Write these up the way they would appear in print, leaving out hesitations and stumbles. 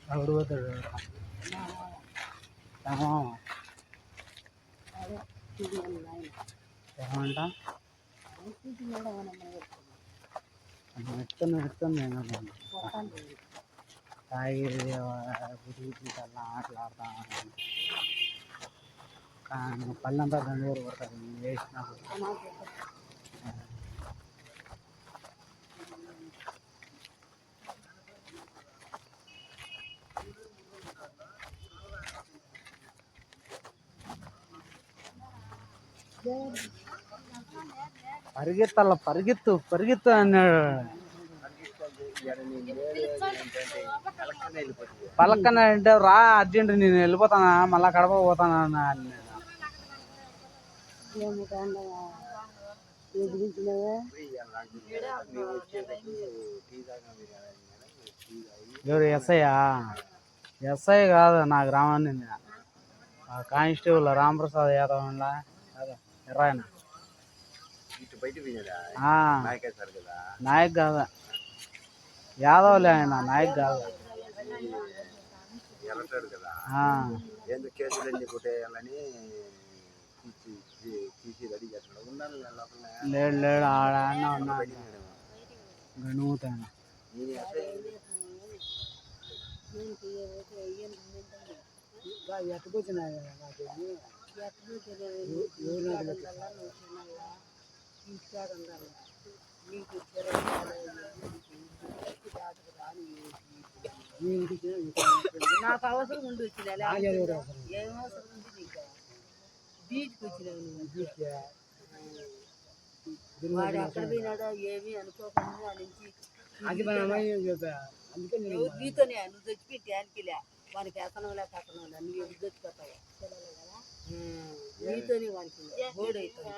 అప్పుడు పోతాడు ఏమంటా ఎత్తున్నా నేను తాగి అలా ఆటలాడతా కానీ పళ్ళంతా దండూరు కొడతారు వేసినప్పుడు పరిగెత్తాల పరిగెత్తు అన్నాడు పలకన అంటే రా అర్జెంట్ నేను వెళ్ళిపోతానా మళ్ళా కడప పోతానా అన్నాడు ఎవరు ఎస్ఐ కాదు నా గ్రామాన్ని కానిస్టేబుల్ రామప్రసాద్ యాదవ్ ఎర్రాయన నాయక్ కాదా యాదవ్లే ఆయన నాయక్ కాదు లేడు ఆడ ఉన్నాడు గణుతాను నాకు అవసరం ఉండి వచ్చిన ఏం అవసరం ఉంది నీకు బీచ్కి వచ్చినావు వాడు అక్కడ పోయినాడో ఏమి అనుకోకుండా నుంచి నీతోనే నువ్వు తెచ్చిపెట్టి అనికిలే వానికి ఎక్కనంలే కక్కనంలే నువ్వు ఎప్పుడు తెచ్చిపోతావు నీతోనే వానికి బోర్డు అవుతుంది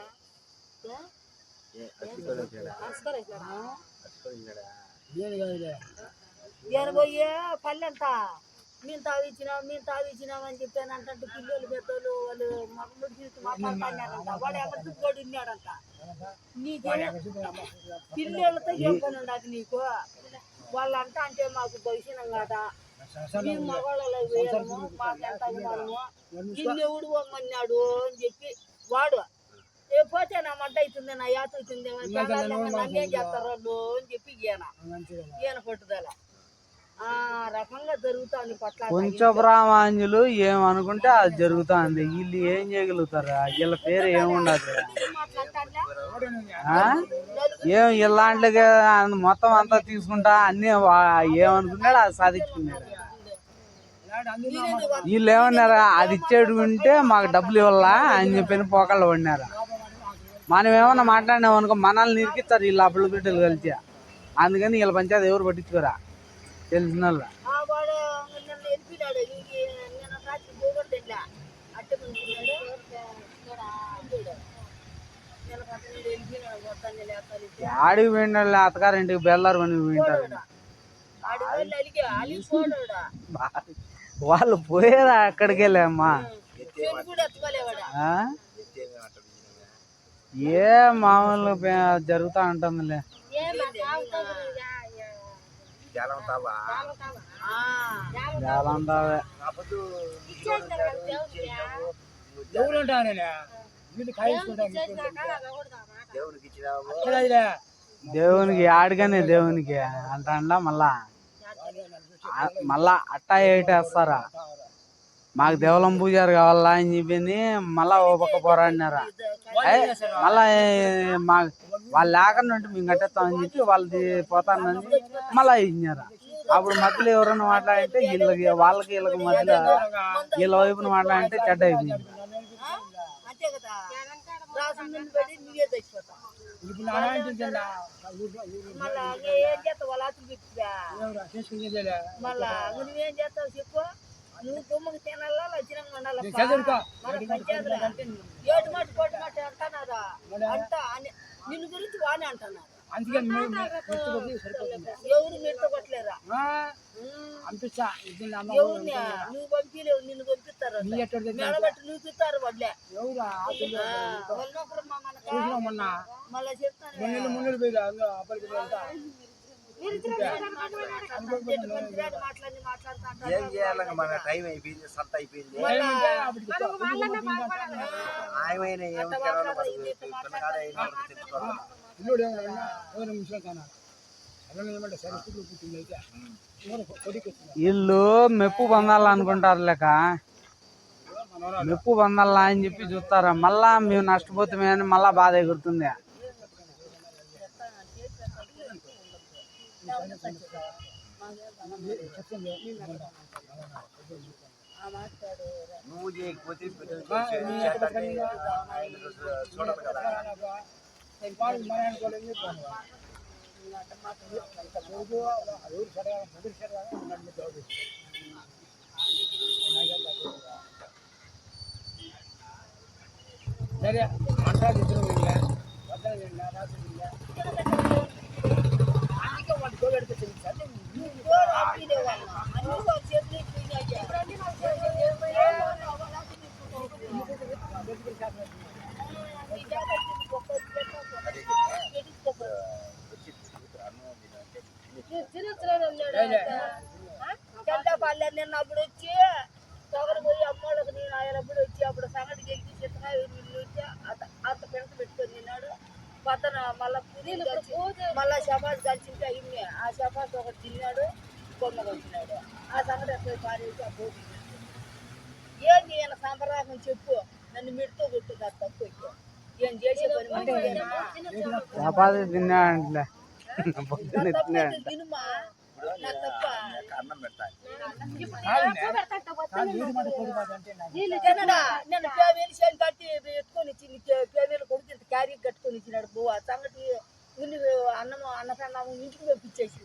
పోయే పల్లెంతా మేము తావిచ్చినాం అని చెప్పాను అంటే పిల్లలు పెద్దోళ్ళు వాళ్ళు మాట్లాడుతున్నారంట వాడు ఎవరు చుట్టుకోడు ఉన్నాడంట నీకు పిల్లలతో ఏం పని ఉండదు నీకు వాళ్ళంట అంటే మాకు భవిష్యం కదా మేము మగవాళ్ళలో వేయము మాకెంత అభిమానము నిన్ను ఎవడు పోమన్నాడు అని చెప్పి వాడు ఏ పోతే నా మడ్డ అవుతుంది నా యాత అవుతుంది నన్నేం చేస్తారు వాళ్ళు అని చెప్పి ఈయన పట్టుదల ఆ రకంగా జరుగుతుంది పట్ల కొంచెం బ్రాహ్మణులు ఏమనుకుంటే అది జరుగుతుంది వీళ్ళు ఏం చేయగలుగుతారు వీళ్ళ పేరు ఏముండదు ఇలాంటిగా మొత్తం అంతా తీసుకుంటా అన్ని ఏమనుకున్నాడు అది సాధించుకున్నాడు వీళ్ళు ఏమన్నారు అది ఇచ్చేడు ఉంటే మాకు డబ్బులు ఇవ్వాలా అని చెప్పిన పోకళ్ళు పడినారు మనం ఏమన్నా మాట్లాడినాం అనుకో మనల్ని నిరికిస్తారు వీళ్ళు అప్పుడు బిడ్డలు కలిసి అందుకని వీళ్ళ పంచాయతీ ఎవరు పట్టించుకోరా తెలిసిన ఆడికి పోయిన అత్తగారింటికి బెల్లారు అని పోయింటారు వాళ్ళు పోయేదా అక్కడికి వెళ్ళామ్మా ఏ మామూలు జరుగుతా ఉంటుందిలే దేవునికి ఆడిగానే దేవునికి అంటా మళ్ళా అట్టా ఏటేస్తారా మాకు దేవలం పూజారు కావాలా అని చెప్పి మళ్ళా ఓ పక్క పోరాడినారా మళ్ళా వాళ్ళు లేకుండా ఉంటే మేము కట్టేస్తామని చెప్పి వాళ్ళది పోతానని మళ్ళా ఇచ్చినారా అప్పుడు మధ్యలో ఎవరైనా మాట్లాడితే వాళ్ళకి వీళ్ళకి మధ్యలో వీళ్ళ వైపున మాట్లాడితే చెడ్డ అయిపోయింది చెప్పు నువ్వు తుమ్మకి తినాలా లక్షణంగా ఉండాలి ఏటు మట్టి పొట్టు మట్టి అంటున్నారా అంట నిన్ను గురించి వానే అంటున్నారు ఎవరు మీతో కొట్టలేరా ఎవరిని నువ్వు పంపించలేవు నిన్ను పంపిస్తారు మెడబెట్టి నువ్వు చూస్తారు వాళ్ళే మళ్ళీ చెప్తాను ఏం చేయాలి మన టైం అయిపోయింది, సంత అయిపోయింది. ఆయమైన వీళ్ళు మెప్పు పొందాలనుకుంటారు లేక మెప్పు పొందాలా అని చెప్పి చూస్తారా, మళ్ళా మేము నష్టపోతామే అని మళ్ళా బాధ ఎగురుతుంది. నువ్వు చేయకపోతే చూడదు కదా. సరే మాట్లాడి చందాపల్లె నిన్న అప్పుడు వచ్చి తొగరు పోయి అమ్మోళ్ళకి నేను ఆయనప్పుడు వచ్చి అప్పుడు సంగటి గెలిచి చిత్తగా వచ్చి అంత పెంట పెట్టుకొని తిన్నాడు. పక్కన మళ్ళా షపాస్ కలిసింటే అయ్యి ఆ షపాస్ ఒకటి తిన్నాడు, కొమ్మగా వచ్చినాడు. ఆ సంగటి ఎక్కడ పారేసి ఆ పోటీ ఏంటి ఈయన సంప్రదాయం చెప్పు, నన్ను మిడితో కొట్టున్నారు తప్పు ఎక్కువ ఏం చేసే చపాతి తిన్నాడంటే తినుమా నా తప్ప అన్నం పెడతాను. నేను పేవేలు చేను కట్టి ఎత్తుకొని ఇచ్చి పేవేలు కొడుకు ఇంత క్యారీ కట్టుకొని ఇచ్చినాడు. బువ్వ సంగటి ఉన్ని అన్నసన్నాము ఇంటికి పంపించేసి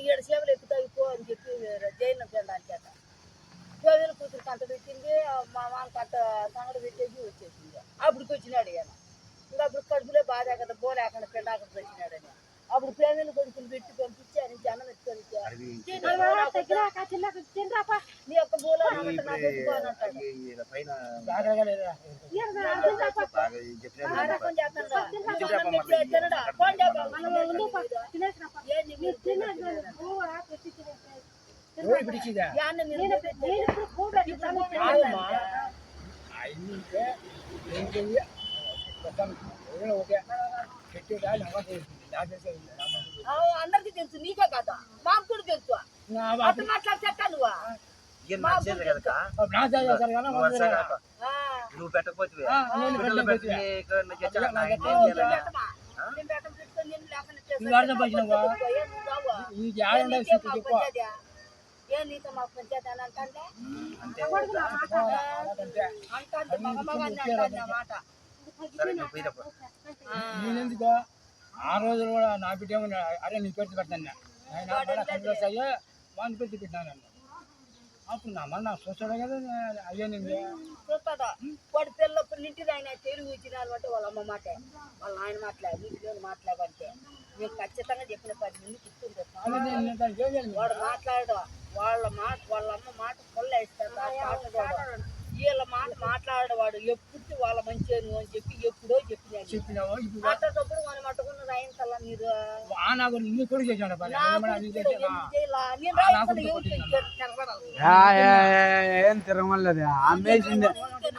ఈడ సేవలు ఎక్కుతాయి పో అని చెప్పి జైన్ తినడానికి అట్ట పేవేలు కూతురికి అంత పెట్టింది, మా మామకి అంత సంగటి పెట్టేసి వచ్చేసింది. అప్పటికి వచ్చినాడు ఈయన. ఇంకా అప్పుడు కడుపులో బాధ కదా పోలేకుండా పిండాకడికి వచ్చినాడని అప్పుడు పేవేలు కొడుకుని పెట్టి పంపించి అని జనం ఎత్తుకొని నీ యొక్క బోలో అంటాడు. అందరికి తెలుసు, నీకే కదా మాకు కూడా తెలుసు. అట్లా మాట్లాడితే నువ్వు నువ్వు పెట్టకపోతే ఏ నీతో మాకు పంచాయతీ అని అంటే మాట నేనెందుకో ఆ రోజు కూడా నా బిడ్డ అరే నీ పెట్టి పెడతాను అయ్యా వాడిని పెట్టి పెట్టినాను. అప్పుడు నా మళ్ళీ నాకు చూస్తాడు కదా అయ్యా నేను చూస్తాడా వాడి పిల్లప్పుడు ఇంటిది ఆయన తెలుగు ఇచ్చినారు అంటే వాళ్ళ అమ్మ మాట వాళ్ళ ఆయన మాట్లాడు నీటిలో మాట్లాడంటే నేను ఖచ్చితంగా చెప్పిన 10 మంది చెప్తుంటాను. వాడు మాట్లాడు వాళ్ళ అమ్మ మాట పొల్ల ఇస్తాడు. వీళ్ళ మాట మాట్లాడేవాడు ఎప్పుడు వాళ్ళ మంచి అని చెప్పి ఎప్పుడో చెప్పినావు. అట్టప్పుడు మనం అట్టుకున్న రాయించాలా మీరు ఏం తిరగలేదు.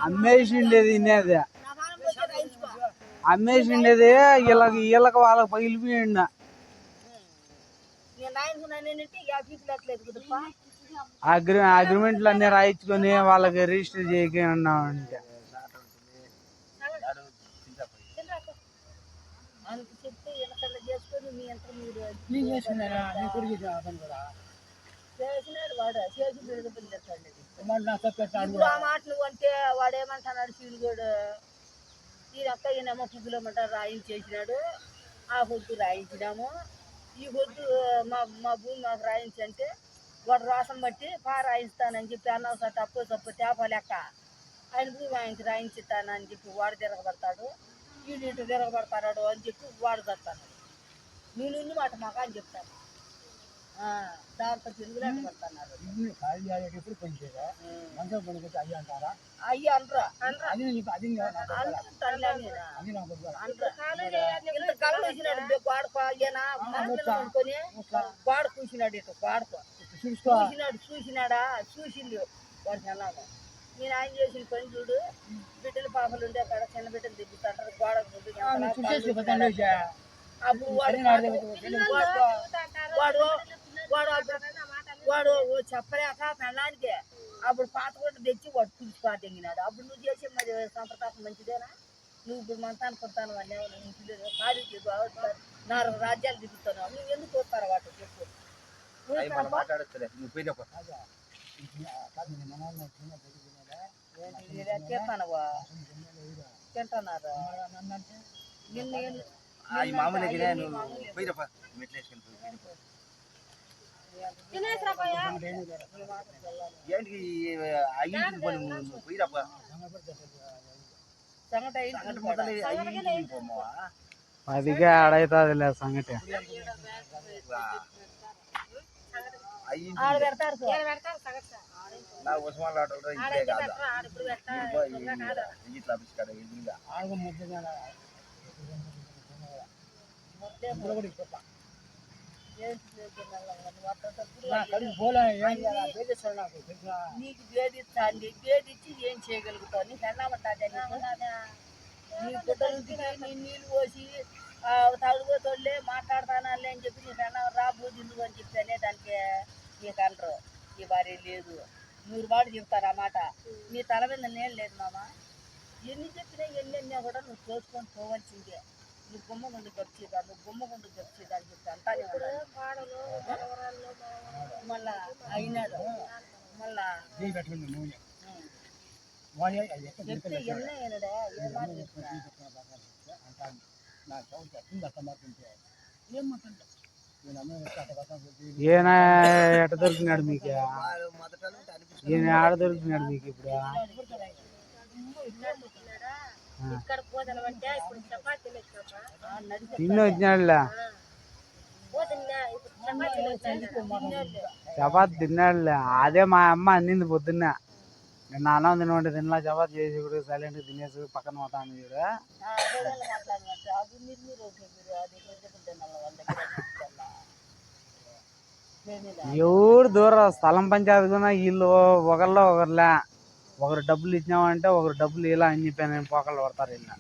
అమ్మేసిండేది తినేది, అమ్మేసిండేది వీళ్ళకి వాళ్ళకి పగిలిపోయిండ. నేను రాయించుకున్నానంటే ఫీజులు ఎట్లేదు కదప్పా. అగ్రిమెంట్లు అన్ని రాయించుకొని వాళ్ళకి రిజిస్టర్ చేయకున్నామంటే అందుకు చెప్తే వెనకల్లా చేసుకొని మీ ఎంత మీరు చేసినాడు వాడు చేసి ఆ మాట నువ్వు అంటే వాడు ఏమంటున్నాడు సీనుగోడు ఈ అక్క ఈయనమ్మ పువ్వులమ్మంటారు రాయించేసినాడు. ఆ పొద్దు రాయించినాము, ఈ పొద్దు మా భూమి మాకు రాయించి అంటే వాడు రాసం బట్టి రాయిస్తానని చెప్పి అన్నావు సార్ తప్పు తేప లెక్క ఆయన భూమి ఆయనకి రాయించుతానని చెప్పి వాడు తిరగబడతాడు, వీళ్ళు తిరగబడతాడు అని చెప్పి వాడు తస్తాడు. నేను మాట మాకు అని చెప్తాను. దాంతో తిరుగులాట పడుతున్నారు. ఇల్లు ఖాళీ అయ్యాక ఎప్పుడు పనిచేయరా మంచం పనికొచ్చి అయ్యి అంటారా? అయ్యి అనరా అది నీకు అది నా కొడుకు. అది నా కొడుకు. ఇంత కళ్ళు వచ్చినాడు అనుకొని గోడ కూసినాడు ఇటు గోడతో చూసుకో చూసినాడా చూసిండు వాడికి అన్నాను. నేను ఆయన చేసిన పని చూడు, బిడ్డలు పాపలు ఉండే అక్కడ చిన్న బిడ్డలు దిగుతాంటారు గోడ చూసేసి పోతాను అప్పుడు వాడు వాడు చెప్పలేక పెళ్ళానికి అప్పుడు పాత కూడా తెచ్చి వాడు పిలుచుకోవాలి తెగినాడు. అప్పుడు నువ్వు చేసే మరి సంప్రదాయం మంచిదేనా? నువ్వు ఇప్పుడు మంతాను కొడతాను అని ఖాళీ నాలుగు రాజ్యాలు దిగుతున్నావు, నువ్వు ఎందుకు వస్తారా వాటి చెప్పు. అవి మనం మాట్లాడొచ్చులే నువ్వు పోయినప్ప తింటానవా తింటున్నారా నిన్న అవి మామూలుగా నువ్వు పోయినప్ప మెట్లు వేసుకొని ఏంటి అయ్యి పని నువ్వు పోయినప్ప సంగట పోమ్మా అదిగా ఆడైతుందిలే సంగటి. అయ్యి ఆడ పెడతారు నా ఉస్మాన్ ఆటోలో ఇంతే కాదు ఇట్లా ఆఫీస్ ఎదురుగా ఆడుకో ముద్ద కడుపు పోలే ఏం చేయాలి పేదేశాడు నాకు తెలుసా? నీకు వేధిస్తాండి వేధించి ఏం చేయగలుగుతావు? నీకు అన్నామంటా నీ గుడ్డలు నీ నీళ్ళు పోసి తాగుబోతోళ్ళే మాట్లాడతానాలే అని చెప్పి నీకు అన్న రాబోదిందు అని చెప్పానే దానికి నీకు అనరు. ఈ భార్య లేదు 100 వాడు చెప్తారు ఆ మాట. నీ తల మీద నేను లేదు మామ. ఎన్ని చెప్పినా ఎన్నెన్నా కూడా నువ్వు తోచుకొని పోవలసిందే. నువ్వు గుమ్మగుండు గడిచేదా నువ్వు గుమ్మగుండు గడిచేదా అని చెప్పి అంటానే మళ్ళా అయినాడు మళ్ళా పెట్టుకుంది నువ్వు చెప్తే ఎన్నో ఏనాడా ఏ మాట చెప్తున్నా ఈయన ఎట దొరికినాడు మీకు? ఈయన ఆడ దొరికినాడు మీకు ఇప్పుడు? నిన్ను వచ్చినాడులే చపాతి తిన్నాడులే. అదే మా అమ్మ అందింది పొద్దున్న. నిన్న అన్నం తినమంటే తినలా, చపాతి చేసి కూడా సైలెంట్గా తినేసి పక్కన పోతాను చూడు. ఎవరు దూరం స్థలం పంచాయతీ కూడా వీళ్ళు ఒకరిలో ఒకరులే. ఒకరు డబ్బులు ఇచ్చినామంటే ఒకరు డబ్బులు ఇలా అని చెప్పి నేను పోకళ్ళు పడతారు వీళ్ళు.